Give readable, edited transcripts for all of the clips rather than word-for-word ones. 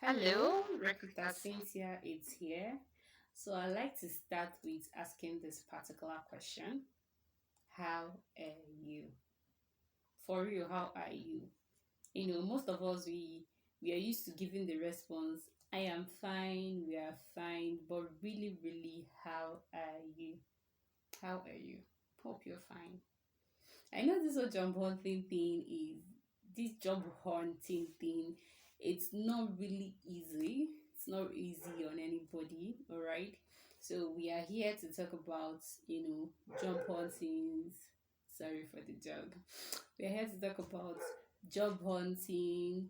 Hello, Hello, recruiter recruiter Cynthia. Cynthia is here. So I like to start with asking this particular question. How are you? For real, how are you? Most of us we are used to giving the response, I am fine, we are fine, but really, how are you? How are you? Hope you're fine. I know this whole job hunting thing is this job hunting thing. It's not really easy. It's not easy on anybody. All right. So we are here to talk about job hunting. Sorry for the job. We are here to talk about job hunting.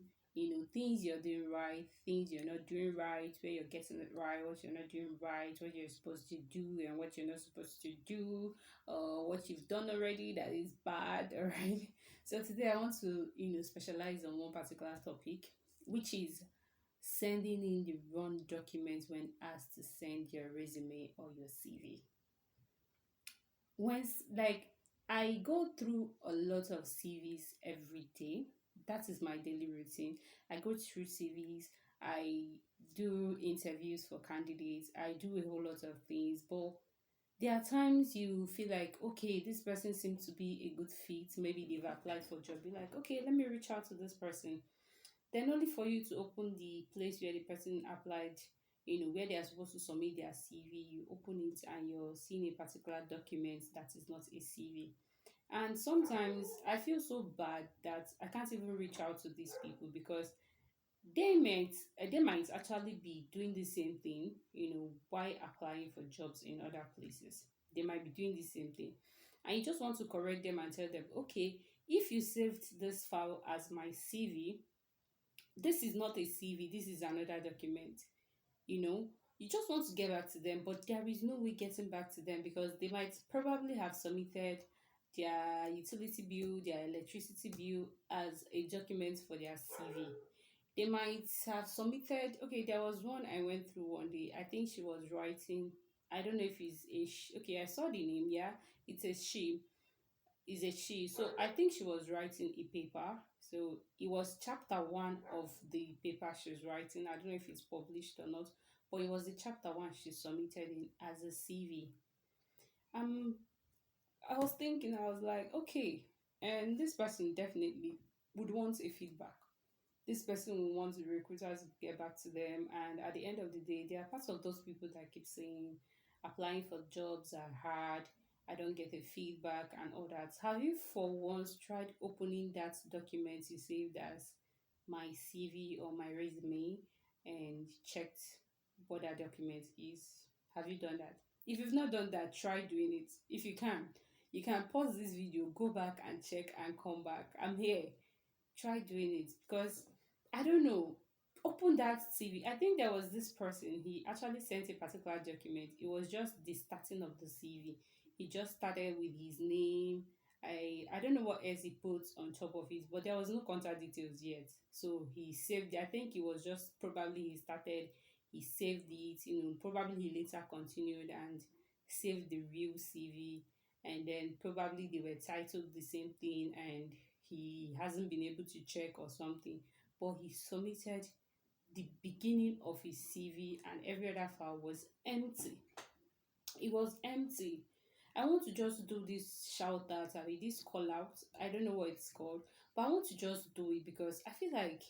Things you're doing right, things you're not doing right, where you're getting it right, what you're not doing right, what you're supposed to do, and what you're not supposed to do, what you've done already that is bad. All right. So today I want to specialize on one particular topic, which is sending in the wrong documents when asked to send your resume or your CV. Like, I go through a lot of CVs every day. That is my daily routine. I go through CVs, I do interviews for candidates, I do a whole lot of things, but there are times you feel like, okay, this person seems to be a good fit. Maybe they've applied for a job. Be like, okay, let me reach out to this person. Then only for you to open the place where the person applied, where they are supposed to submit their CV, you open it and you're seeing a particular document that is not a CV. And sometimes I feel so bad that I can't even reach out to these people because they might actually be doing the same thing, while applying for jobs in other places. They might be doing the same thing. And you just want to correct them and tell them, okay, if you saved this file as my CV, this is not a CV, this is another document. You just want to get back to them, but there is no way getting back to them because they might probably have submitted their utility bill, their electricity bill as a document for their CV. They might have submitted. Okay, there was one I went through one day. I think she was writing. I don't know if it's a okay. I saw the name. Yeah, it's a she. Is a she. So I think she was writing a paper. So it was chapter one of the paper she was writing. I don't know if it's published or not, but it was the chapter one she submitted in as a CV. Um, I was thinking. I was like, okay, and this person definitely would want a feedback. This person will want the recruiters to get back to them. And at the end of the day, they are part of those people that keep saying applying for jobs are hard. I don't get a feedback and all that. Have you for once tried opening that document you saved as my CV or my resume and checked what that document is? Have you done that? If you've not done that, try doing it. If you can pause this video, go back and check and come back. I'm here. Try doing it because I don't know. Open that CV. I think there was this person. He actually sent a particular document. It was just the starting of the CV. He just started with his name. I don't know what else he put on top of it, but there was no contact details yet. So he saved. I think it was just probably he started. He saved it. Probably he later continued and saved the real CV, and then probably they were titled the same thing and he hasn't been able to check or something, but he submitted the beginning of his CV and every other file was empty. It was empty. I want to just do this shout out, I mean, this call out. I don't know what it's called, but I want to just do it because I feel like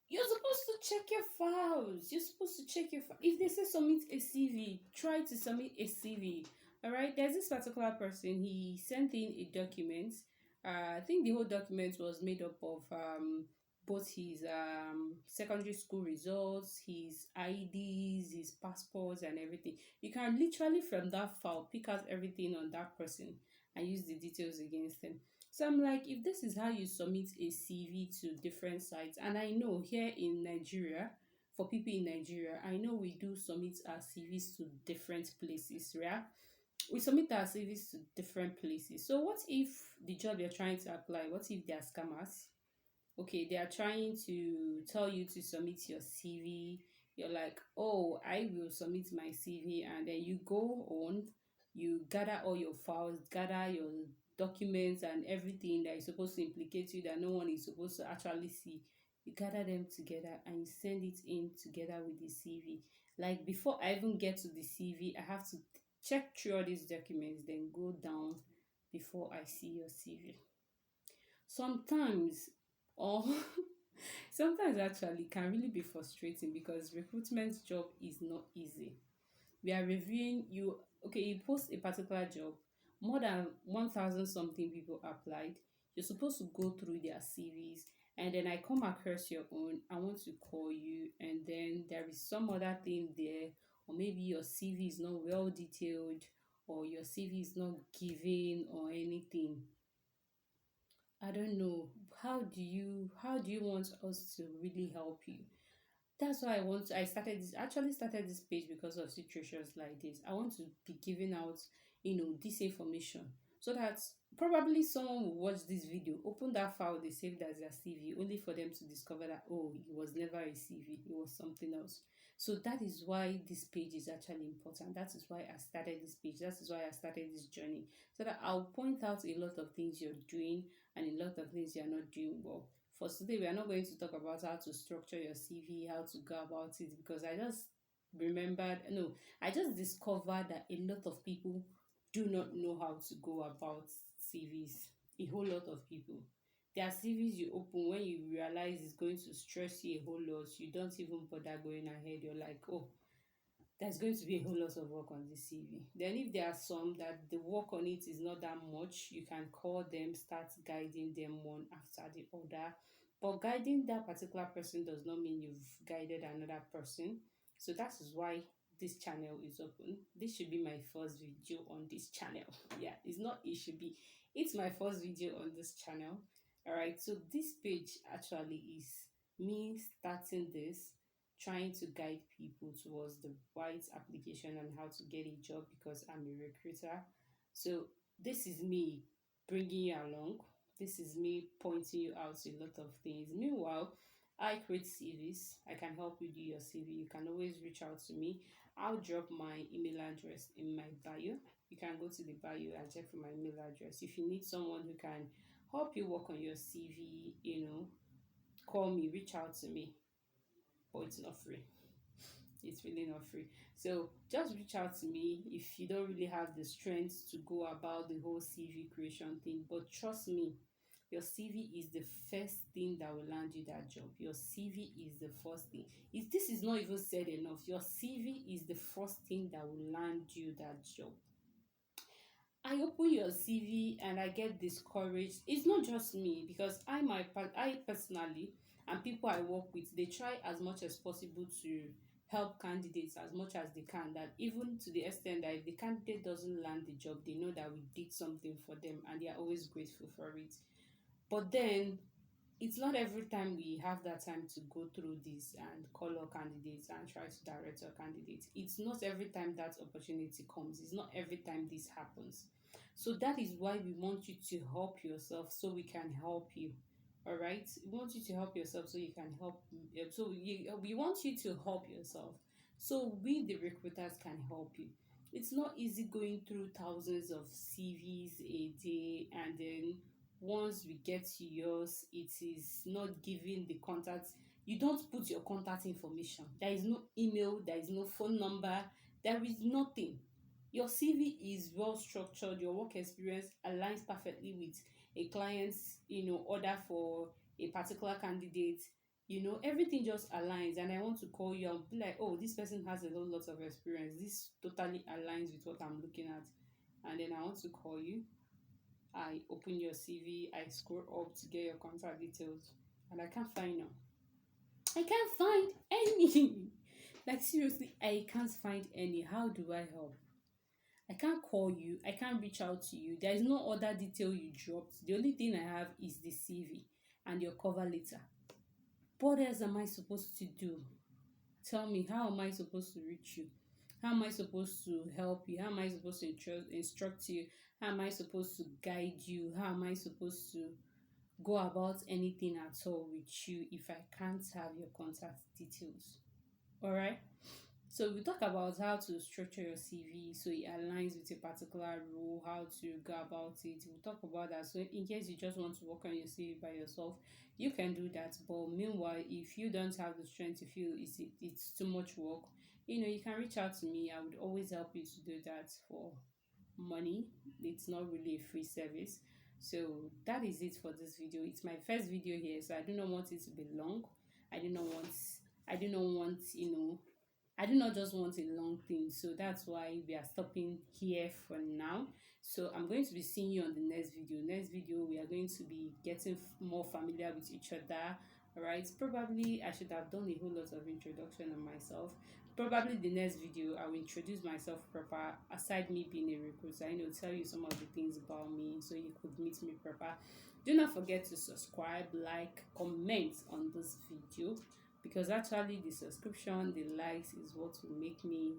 you're supposed to check your files. You're supposed to check your file. If they say submit a CV, try to submit a CV. All right. There's this particular person. He sent in a document. I think the whole document was made up of both his secondary school results, his IDs, his passports, and everything. You can literally from that file pick out everything on that person and use the details against them. So I'm like, if this is how you submit a CV to different sites, and I know here in Nigeria, for people in Nigeria, I know we do submit our CVs to different places, yeah? We submit our CVs to different places. So what if the job you're trying to apply, what if they are scammers? Okay, they are trying to tell you to submit your CV. You're like, oh, I will submit my CV, and then you go on, you gather all your files, gather your documents and everything that is supposed to implicate you that no one is supposed to actually see. You gather them together and you send it in together with the CV. Like before I even get to the CV, I have to check through all these documents, then go down before I see your CV. Sometimes, or sometimes actually can really be frustrating because recruitment job is not easy. We are reviewing you. Okay, you post a particular job, more than 1,000 something people applied. You're supposed to go through their CVs, and then I come across your own. I want to call you, and then there is some other thing there, or maybe your CV is not well detailed, or your CV is not giving or anything. I don't know. How do you want us to really help you? That's why I started this, actually started this page because of situations like this. I want to be giving out, this information, so that probably someone will watch this video, open that file they saved as their CV, only for them to discover that, oh, it was never a CV, it was something else. So that is why this page is actually important. That is why I started this page. That is why I started this journey. So that I'll point out a lot of things you're doing and a lot of things you're not doing well. For today, we are not going to talk about how to structure your CV, how to go about it, because I just discovered that a lot of people do not know how to go about CVs. A whole lot of people. There are CVs you open, when you realize it's going to stress you a whole lot, you don't even bother going ahead. You're like, oh, there's going to be a whole lot of work on this CV. Then, if there are some that the work on it is not that much, you can call them, start guiding them one after the other. But guiding that particular person does not mean you've guided another person. So that is why this channel is open. This should be my first video on this channel. Yeah, it's not, it should be, it's my first video on this channel. All right, so this page actually is me starting this, trying to guide people towards the right application and how to get a job, because I'm a recruiter. So this is me bringing you along. This is me pointing you out a lot of things. Meanwhile, I create CVs. I can help you do your CV. You can always reach out to me. I'll drop my email address in my bio. You can go to the bio and check for my email address. If you need someone who can help you work on your CV, call me, reach out to me. But it's not free. It's really not free. So just reach out to me if you don't really have the strength to go about the whole CV creation thing. But trust me, your CV is the first thing that will land you that job. Your CV is the first thing. If this is not even said enough, your CV is the first thing that will land you that job. I open your CV and I get discouraged. It's not just me, because I personally, and people I work with, they try as much as possible to help candidates as much as they can. That even to the extent that if the candidate doesn't land the job, they know that we did something for them and they are always grateful for it. But then it's not every time we have that time to go through this and call our candidates and try to direct our candidates. It's not every time that opportunity comes. It's not every time this happens. So that is why we want you to help yourself so we can help you. All right, we want you to help yourself so you can help. We want you to help yourself so we, the recruiters, can help you. It's not easy going through thousands of CVs a day, and then once we get to yours, it is not giving the contacts. You don't put your contact information. There is no email, there is no phone number, there is nothing. Your CV is well structured, your work experience aligns perfectly with a client's order for a particular candidate. Everything just aligns, and I want to call you and be like, oh, this person has a whole lot of experience, this totally aligns with what I'm looking at. And then I want to call you. I open your CV, I scroll up to get your contact details, and I can't find them. I can't find any. Like, seriously, I can't find any. How do I help? I can't call you. I can't reach out to you. There is no other detail you dropped. The only thing I have is the CV and your cover letter. What else am I supposed to do? Tell me, how am I supposed to reach you? How am I supposed to help you? How am I supposed to instruct you? How am I supposed to guide you? How am I supposed to go about anything at all with you if I can't have your contact details? All right. So we talk about how to structure your CV so it aligns with a particular role, how to go about it. We'll talk about that. So in case you just want to work on your CV by yourself, you can do that. But meanwhile, if you don't have the strength to feel it's too much work, you can reach out to me. I would always help you to do that for money. It's not really a free service. So that is it for this video. It's my first video here, so I do not want it to be long. I do not want I do not want, I do not just want a long thing, so that's why we are stopping here for now. So I'm going to be seeing you on the next video. Next video, we are going to be getting more familiar with each other. All right, probably I should have done a whole lot of introduction on myself. Probably the next video, I will introduce myself proper. Aside me being a recruiter, tell you some of the things about me so you could meet me proper. Do not forget to subscribe, like, comment on this video, because actually the subscription, the likes is what will make me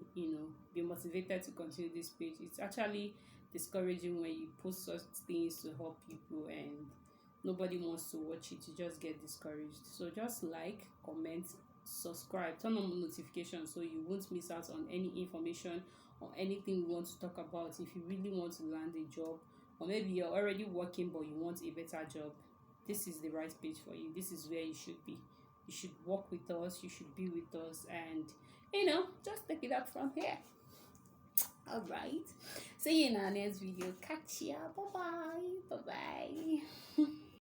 be motivated to continue this page. It's actually discouraging when you post such things to help people and nobody wants to watch it. You just get discouraged. So just like, comment, subscribe, turn on notifications so you won't miss out on any information or anything we want to talk about. If you really want to land a job, or maybe you're already working but you want a better job, this is the right page for you. This is where you should be. You should work with us, you should be with us, and just take it up from here. All right, see you in our next video. Catch ya. Bye bye. Bye bye.